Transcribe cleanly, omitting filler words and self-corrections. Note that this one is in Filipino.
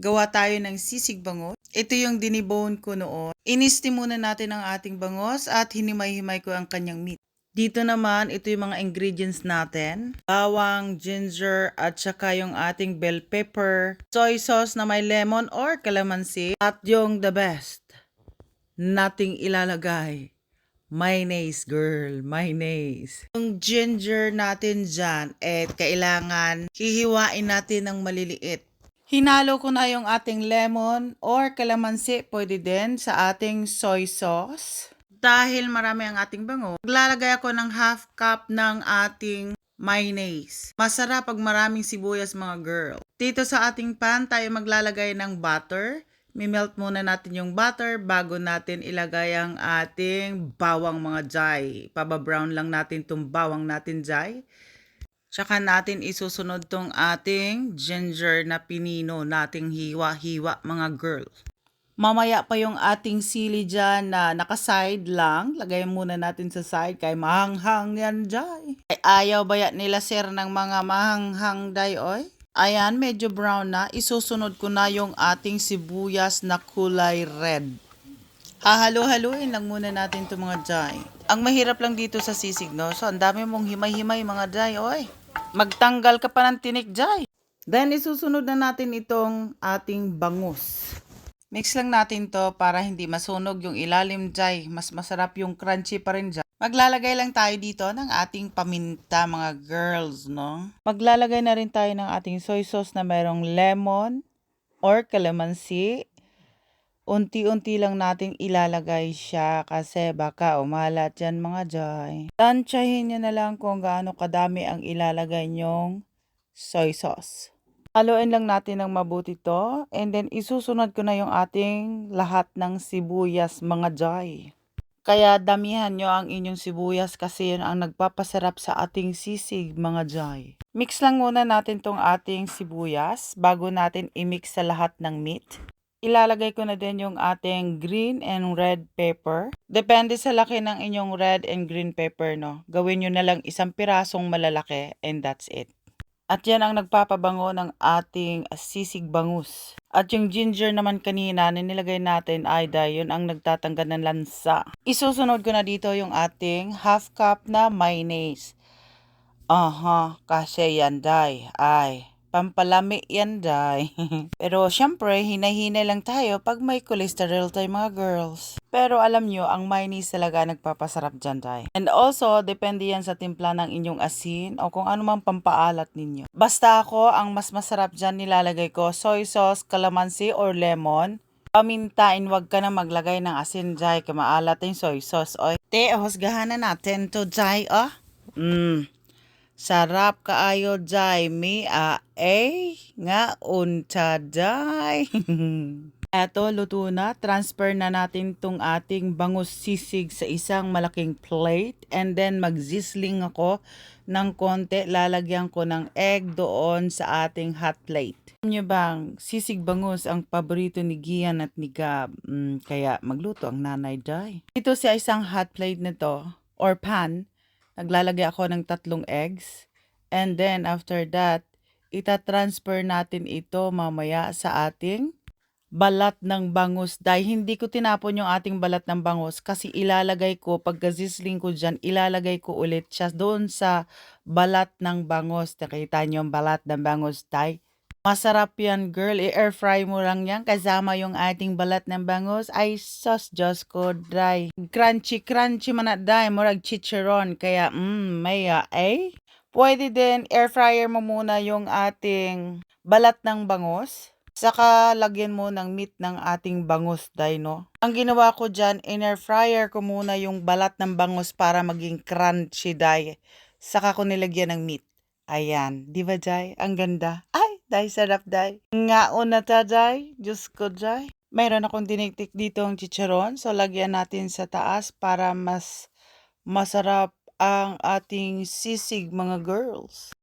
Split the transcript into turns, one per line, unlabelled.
Gawa tayo ng sisig bangus. Ito yung dinibone ko noon. Inisti muna natin ang ating bangus at hinimay-himay ko ang kanyang meat. Dito naman, ito yung mga ingredients natin. Bawang, ginger, at saka yung ating bell pepper. Soy sauce na may lemon or calamansi. At yung the best, nating ilalagay. Mayonnaise, girl. Mayonnaise. Yung ginger natin dyan, kailangan hihiwain natin ng maliliit. Hinalo ko na yung ating lemon or calamansi, pwede din sa ating soy sauce. Dahil marami ang ating bango, maglalagay ako ng half cup ng ating mayonnaise. Masarap pag maraming sibuyas mga girl. Dito sa ating pan, tayo maglalagay ng butter. Mimelt muna natin yung butter bago natin ilagay ang ating bawang mga jay. Pababrown lang natin itong bawang natin jay. Tsaka natin isusunod tong ating ginger na pinino nating hiwa-hiwa mga girl. Mamaya pa yung ating sili dyan na nakaside lang. Lagay muna natin sa side kay mahanghang yan jay. Ay, ayaw ba yan nila sir ng mga mahanghang day oy? Ayan, medyo brown na. Isusunod ko na yung ating sibuyas na kulay red. Hahalo-haluin lang muna natin itong mga jay. Ang mahirap lang dito sa sisig, no? So, ang dami mong himay-himay mga jay, oy. Magtanggal ka pa ng tinik jay. Then, isusunod na natin itong ating bangus. Mix lang natin to para hindi masunog yung ilalim jay. Mas masarap yung crunchy pa rin jay. Maglalagay lang tayo dito ng ating paminta mga girls, no? Maglalagay na rin tayo ng ating soy sauce na mayroong lemon or calamansi. Unti-unti lang natin ilalagay siya kasi baka umalat yan mga jay. Tansyahin nyo na lang kung gaano kadami ang ilalagay nyong soy sauce. Haluin lang natin ng mabuti to and then isusunod ko na yung ating lahat ng sibuyas mga jay. Kaya damihan nyo ang inyong sibuyas kasi yun ang nagpapasarap sa ating sisig mga jay. Mix lang muna natin tong ating sibuyas bago natin i-mix sa lahat ng meat. Ilalagay ko na din yung ating green and red pepper. Depende sa laki ng inyong red and green pepper, no? Gawin nyo na lang isang pirasong malalaki and that's it. At yan ang nagpapabango ng ating sisig bangus. At yung ginger naman kanina na nilagay natin ay yun ang nagtatanggal ng lansa. Isusunod ko na dito yung ating half cup na mayonnaise. Kasi yan day. Ay, pampalami yan day. Pero syempre, hinay-hinay lang tayo pag may cholesterol tayo mga girls. Pero alam nyo, ang mayonnaise talaga nagpapasarap dyan day. And also, depende yan sa timpla ng inyong asin o kung ano mang pampaalat ninyo. Basta ako, ang mas masarap dyan nilalagay ko soy sauce, calamansi or lemon. Pamintain, wag ka na maglagay ng asin jay, kamaalat yung soy sauce. Oy. Husgahan na natin to jay, oh. Sarap kaayo jay, nga unta jay. Eto, luto na. Transfer na natin tong ating bangus sisig sa isang malaking plate. And then, mag-sizzling ako ng konti. Lalagyan ko ng egg doon sa ating hot plate. Alam nyo bang, sisig bangus ang paborito ni Gian at ni Gab. Kaya magluto ang nanay day. Ito sa isang hot plate nito, or pan, naglalagay ako ng 3 eggs. And then, after that, itatransfer natin ito mamaya sa ating balat ng bangus. Dahil hindi ko tinapon yung ating balat ng bangus kasi ilalagay ko, pagka-sizzling ko dyan, ilalagay ko ulit siya doon sa balat ng bangus. Nakita nyo yung balat ng bangus, tay? Masarap yan, girl. I-air fry mo lang yan kasama yung ating balat ng bangus. Ay, sus, Diyos ko, dry. Crunchy, crunchy man at day. Murag chicharon. Kaya, maya, Pwede din, air fryer mo muna yung ating balat ng bangus. Saka lagyan mo ng meat ng ating bangus day, no? Ang ginawa ko dyan, in-air fryer ko muna yung balat ng bangus para maging crunchy day. Saka ko nilagyan ng meat. Ayan, di ba day? Ang ganda. Ay, day, sarap day. Ngaon na ta day, Diyos ko day. Mayroon akong tiniktik dito ang chicharon. So, lagyan natin sa taas para mas masarap ang ating sisig mga girls.